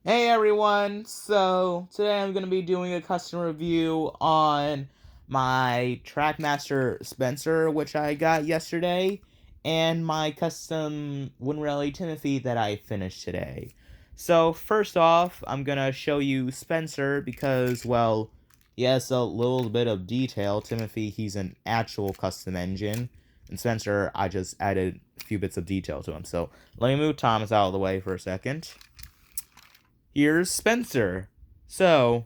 Hey everyone! So, today I'm going to be doing a custom review on my Trackmaster Spencer, which I got yesterday, and my custom Winrally Timothy that I finished today. So, first off, I'm going to show you Spencer because, well, he has a little bit of detail. Timothy, he's an actual custom engine, and Spencer, I just added a few bits of detail to him. So, let me move Thomas out of the way for a second. Here's Spencer. So,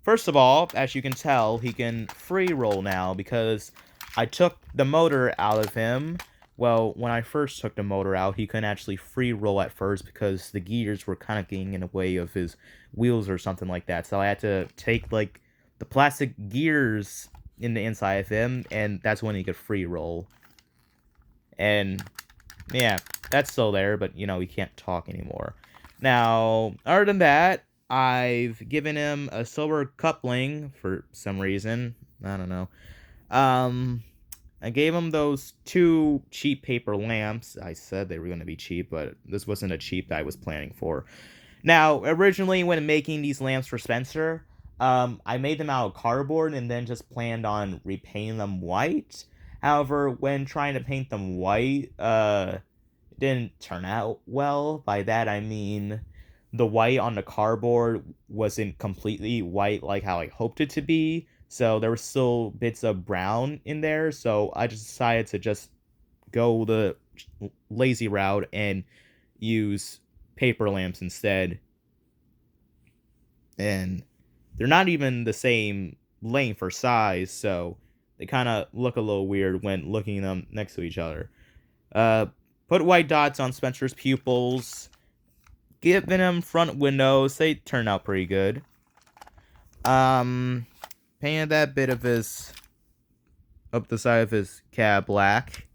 first of all, as you can tell, he can free roll now because I took the motor out of him. Well, when I first took the motor out, he couldn't actually free roll at first because the gears were kind of getting in the way of his wheels or something like that. So I had to take, like, the plastic gears in the inside of him, and that's when he could free roll. And, yeah, that's still there, but, he can't talk anymore. Now, other than that, I've given him a silver coupling for some reason. I don't know. I gave him those two cheap paper lamps. I said they were going to be cheap, but this wasn't a cheap that I was planning for. Now, originally, when making these lamps for Spencer, I made them out of cardboard and then just planned on repainting them white. However, when trying to paint them white, it didn't turn out well. By that, I mean the white on the cardboard wasn't completely white like how I hoped it to be. So there were still bits of brown in there. So I just decided to just go the lazy route and use paper lamps instead. And they're not even the same length or size, so they kind of look a little weird when looking at them next to each other. Uh, put white dots on Spencer's pupils. Giving him front windows. They turn out pretty good. Painted that bit of his up the side of his cab black.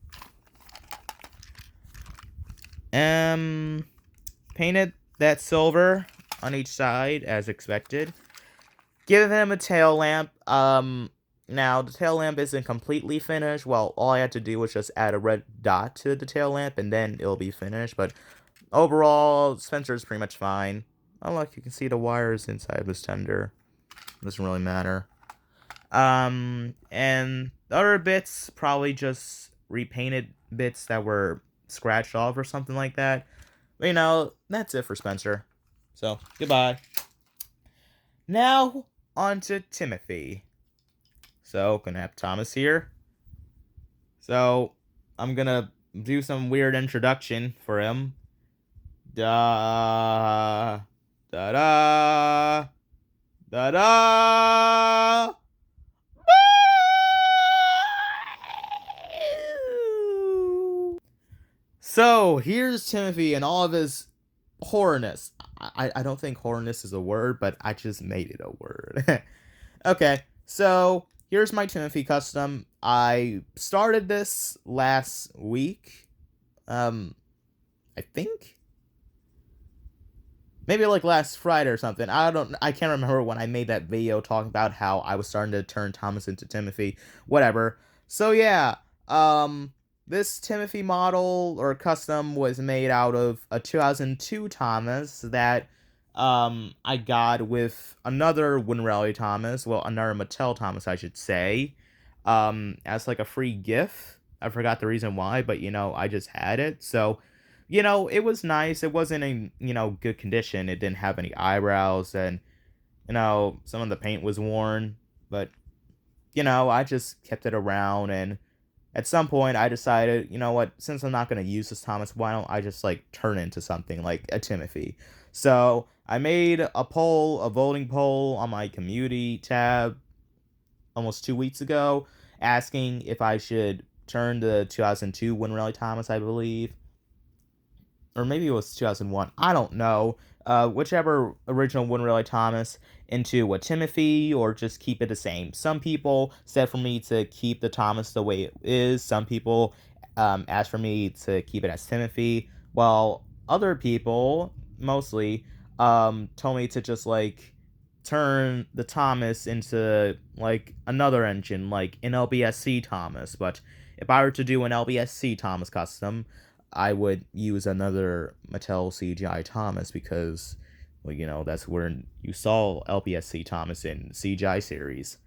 Painted that silver on each side as expected. Give him a tail lamp. Now the tail lamp isn't completely finished. Well, all I had to do was just add a red dot to the tail lamp and then it'll be finished. But overall, Spencer's pretty much fine. Oh, look, you can see the wires inside of his tender. Doesn't really matter. And the other bits, probably just repainted bits that were scratched off or something like that. But, that's it for Spencer. So, goodbye. Now, on to Timothy. So, gonna have Thomas here. So, I'm gonna do some weird introduction for him. Da da da da da. So here's Timothy and all of his horrorness. I don't think horrorness is a word, but I just made it a word. Okay, so here's my Timothy custom. I started this last week. I think maybe like last Friday or something. I can't remember when I made that video talking about how I was starting to turn Thomas into Timothy. Whatever. So yeah, this Timothy model or custom was made out of a 2002 Thomas that I got with another Winrally Thomas, well, another Mattel Thomas, I should say, as like a free gift. I forgot the reason why, but I just had it. So, it was nice. It wasn't in, good condition. It didn't have any eyebrows and, some of the paint was worn, but, I just kept it around and at some point I decided, what, since I'm not going to use this Thomas, why don't I just like turn it into something like a Timothy? So I made a voting poll on my community tab almost 2 weeks ago, asking if I should turn the 2002 Winrally Thomas, I believe, or maybe it was 2001. I don't know. Whichever original Winrally Thomas into a Timothy or just keep it the same. Some people said for me to keep the Thomas the way it is. Some people asked for me to keep it as Timothy. While other people, mostly, told me to just like turn the Thomas into like another engine, like an LBSC Thomas. But if I were to do an LBSC Thomas custom, I would use another Mattel CGI Thomas because Well, that's where you saw LPSC Thomas in CGI series.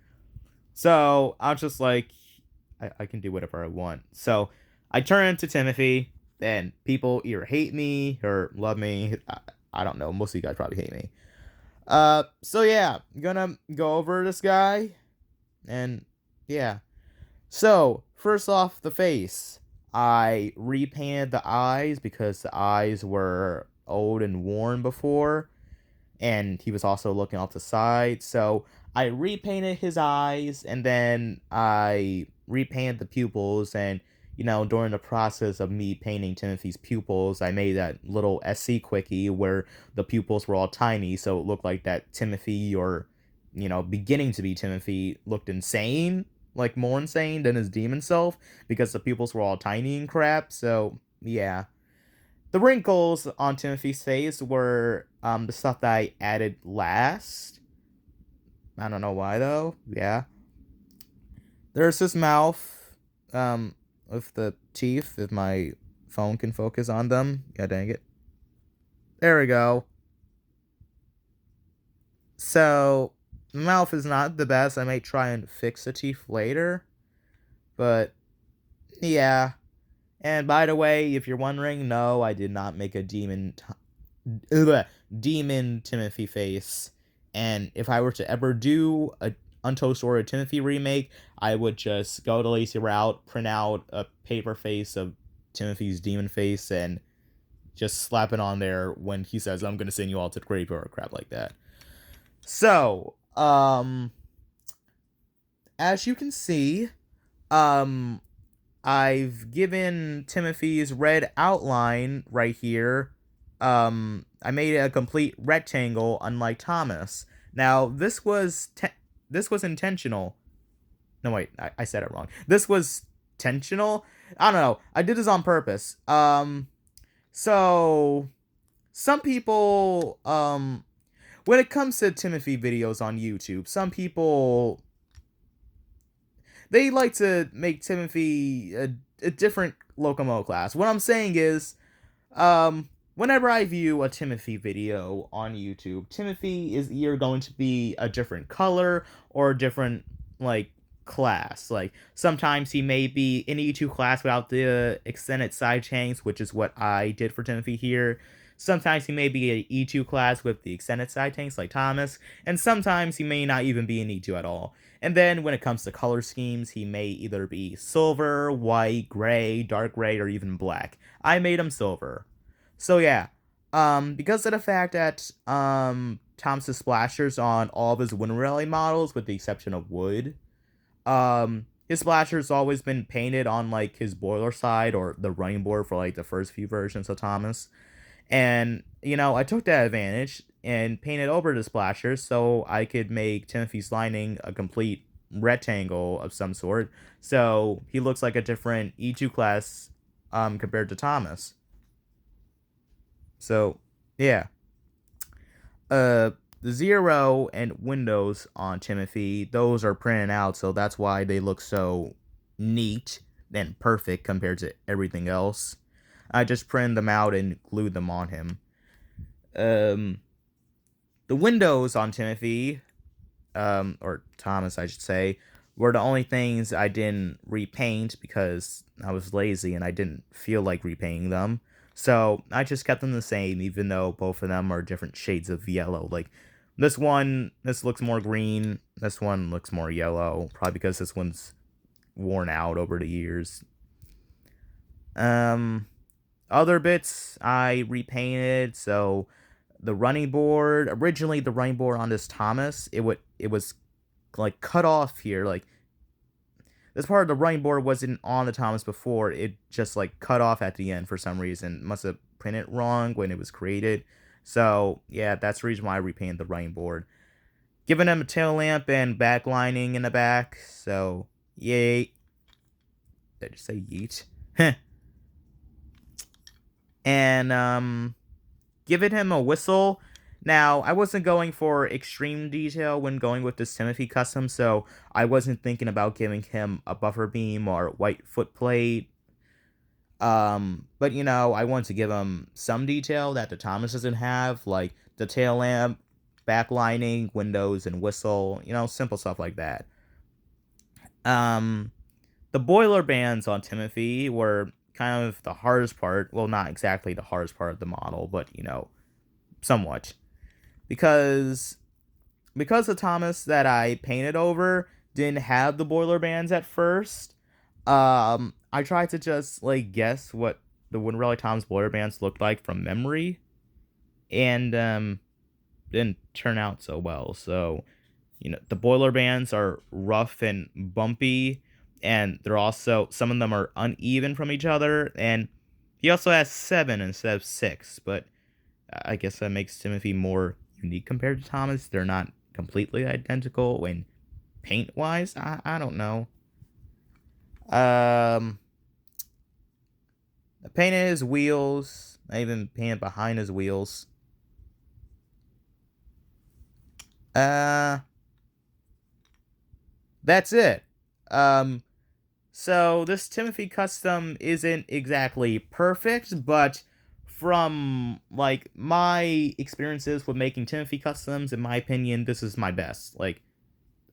So I was just like, I can do whatever I want. So I turn into Timothy, and people either hate me or love me. I don't know. Most of you guys probably hate me. So yeah, I'm gonna go over this guy, and yeah. So first off, the face. I repainted the eyes because the eyes were old and worn before, and he was also looking off the side. So I repainted his eyes, and then I repainted the pupils. And during the process of me painting Timothy's pupils, I made that little SC quickie where the pupils were all tiny, so it looked like that Timothy, or beginning to be Timothy, looked insane, like more insane than his demon self, because the pupils were all tiny and crap. So yeah. The wrinkles on Timothy's face were the stuff that I added last. I don't know why though. Yeah. There's his mouth, with the teeth, if my phone can focus on them. Yeah, dang it. There we go. So, the mouth is not the best. I may try and fix the teeth later. But, yeah. And by the way, if you're wondering, no, I did not make a demon Timothy face. And if I were to ever do a Untold Story of Timothy remake, I would just go the lazy route, print out a paper face of Timothy's demon face, and just slap it on there when he says, "I'm gonna send you all to the graveyard," or crap like that. So, as you can see, um, I've given Timothy's red outline right here. I made it a complete rectangle, unlike Thomas. Now, this was intentional. No, wait, I said it wrong. This was intentional. I don't know. I did this on purpose. So some people, when it comes to Timothy videos on YouTube, some people, they like to make Timothy a different Locomo class. What I'm saying is, whenever I view a Timothy video on YouTube, Timothy is either going to be a different color or a different, like, class. Like, sometimes he may be in E2 class without the extended side chains, which is what I did for Timothy here. Sometimes he may be an E2 class with the extended side tanks like Thomas, and sometimes he may not even be an E2 at all. And then when it comes to color schemes, he may either be silver, white, gray, dark gray, or even black. I made him silver. So yeah, because of the fact that Thomas's splashers on all of his Wind Rally models, with the exception of Wood, his splashers always been painted on like his boiler side or the running board for like the first few versions of Thomas. And, I took that advantage and painted over the splashers so I could make Timothy's lining a complete rectangle of some sort. So he looks like a different E2 class compared to Thomas. So, yeah. The zero and windows on Timothy, those are printed out, so that's why they look so neat and perfect compared to everything else. I just printed them out and glued them on him. The windows on Timothy, or Thomas, I should say, were the only things I didn't repaint because I was lazy and I didn't feel like repainting them. So I just kept them the same, even though both of them are different shades of yellow. Like, this looks more green. This one looks more yellow, probably because this one's worn out over the years. Other bits I repainted. So the running board, originally the running board on this Thomas, it was like cut off here. Like, this part of the running board wasn't on the Thomas before. It just like cut off at the end for some reason. Must have printed wrong when it was created. So yeah, that's the reason why I repainted the running board. Giving him a tail lamp and backlining in the back. So yay. Did I just say yeet? And giving him a whistle. Now, I wasn't going for extreme detail when going with this Timothy custom, so I wasn't thinking about giving him a buffer beam or white foot plate. But I want to give him some detail that the Thomas doesn't have, like the tail lamp, backlining, windows, and whistle. Simple stuff like that. Um, the boiler bands on Timothy were kind of the hardest part. Well, not exactly the hardest part of the model, but somewhat, because the Thomas that I painted over didn't have the boiler bands at first. I tried to just guess what the Wooden Rally Thomas boiler bands looked like from memory, and didn't turn out so well. So the boiler bands are rough and bumpy, and they're also, some of them are uneven from each other, and he also has 7 instead of 6, but I guess that makes Timothy more unique compared to Thomas. They're not completely identical when paint-wise. I don't know. I painted his wheels. I even painted behind his wheels. That's it. So this Timothy custom isn't exactly perfect, but from my experiences with making Timothy customs, in my opinion, this is my best.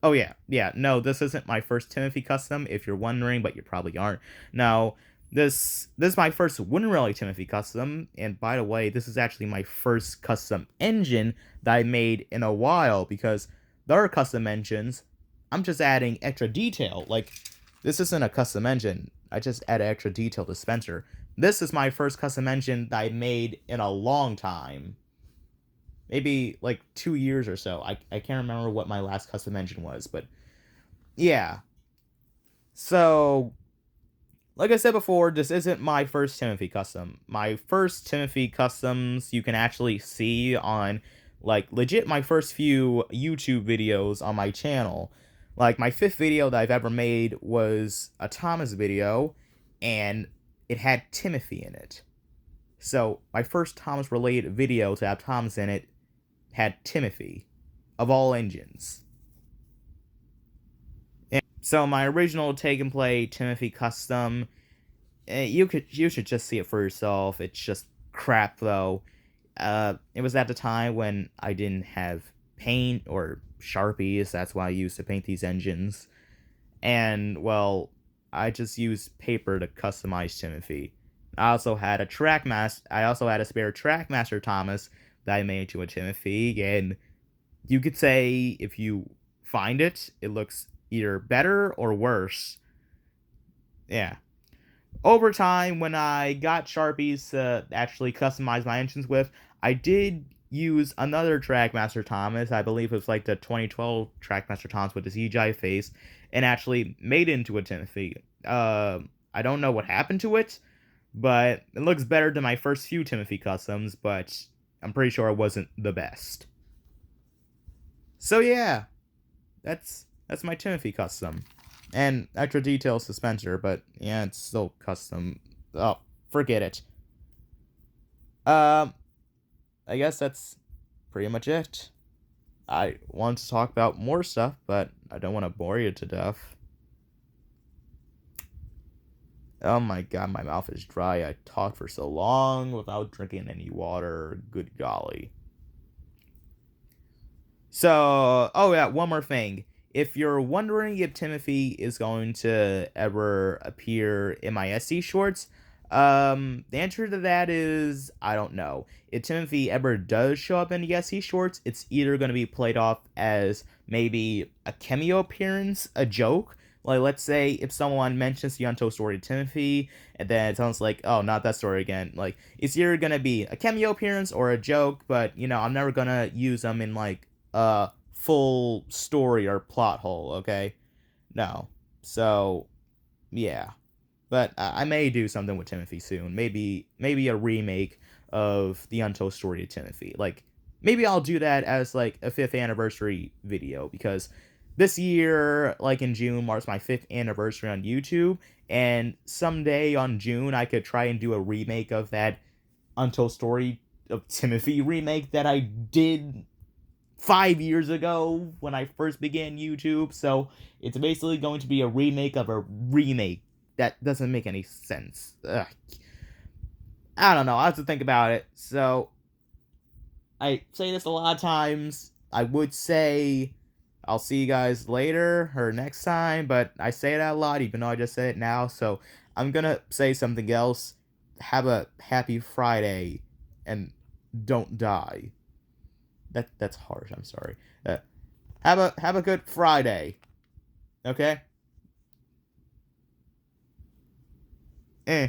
Oh yeah, no, this isn't my first Timothy custom, if you're wondering, but you probably aren't. No, this is my first Wooden Rally Timothy custom, and by the way, this is actually my first custom engine that I made in a while, because the other custom engines, I'm just adding extra detail. This isn't a custom engine, I just added extra detail to Spencer. This is my first custom engine that I made in a long time. Maybe 2 years or so. I can't remember what my last custom engine was, but yeah. So, like I said before, this isn't my first Timothy custom. My first Timothy customs you can actually see on, legit my first few YouTube videos on my channel. My 5th video that I've ever made was a Thomas video, and it had Timothy in it. So, my first Thomas-related video to have Thomas in it had Timothy, of all engines. And so my original Take and Play Timothy custom, you should just see it for yourself. It's just crap, though. It was at the time when I didn't have paint or Sharpies. That's why I used to paint these engines. And, well, I just used paper to customize Timothy. I also had a spare Trackmaster Thomas that I made into a Timothy, and you could say, if you find it, it looks either better or worse. Yeah. Over time, when I got Sharpies to actually customize my engines with, I did use another Trackmaster Thomas. I believe it was the 2012 Trackmaster Thomas with the CGI face, and actually made it into a Timothy. I don't know what happened to it, but it looks better than my first few Timothy customs, but I'm pretty sure it wasn't the best. So yeah, that's my Timothy custom. And extra details to Spencer, but yeah, it's still custom. Oh, forget it. I guess that's pretty much it. I want to talk about more stuff, but I don't want to bore you to death. Oh my god, my mouth is dry. I talked for so long without drinking any water. Good golly. So, oh yeah, one more thing. If you're wondering if Timothy is going to ever appear in my SC shorts, the answer to that is, I don't know. If Timothy ever does show up in the SC shorts, it's either going to be played off as maybe a cameo appearance, a joke. Let's say if someone mentions the Untold Story of Timothy, and then it sounds like, oh, not that story again. It's either going to be a cameo appearance or a joke, but, I'm never going to use them in, a full story or plot hole, okay? No. So, yeah. But I may do something with Timothy soon. Maybe a remake of the Untold Story of Timothy. Maybe I'll do that as, a 5th anniversary video, because this year, in June, marks my 5th anniversary on YouTube, and someday on June, I could try and do a remake of that Untold Story of Timothy remake that I did 5 years ago when I first began YouTube. So it's basically going to be a remake of a remake. That doesn't make any sense. Ugh. I don't know. I have to think about it. So I say this a lot of times. I would say I'll see you guys later or next time, but I say it out loud even though I just said it now. So I'm gonna say something else. Have a happy Friday and don't die. That's harsh. I'm sorry. Uh, have a good Friday. Okay. Eh.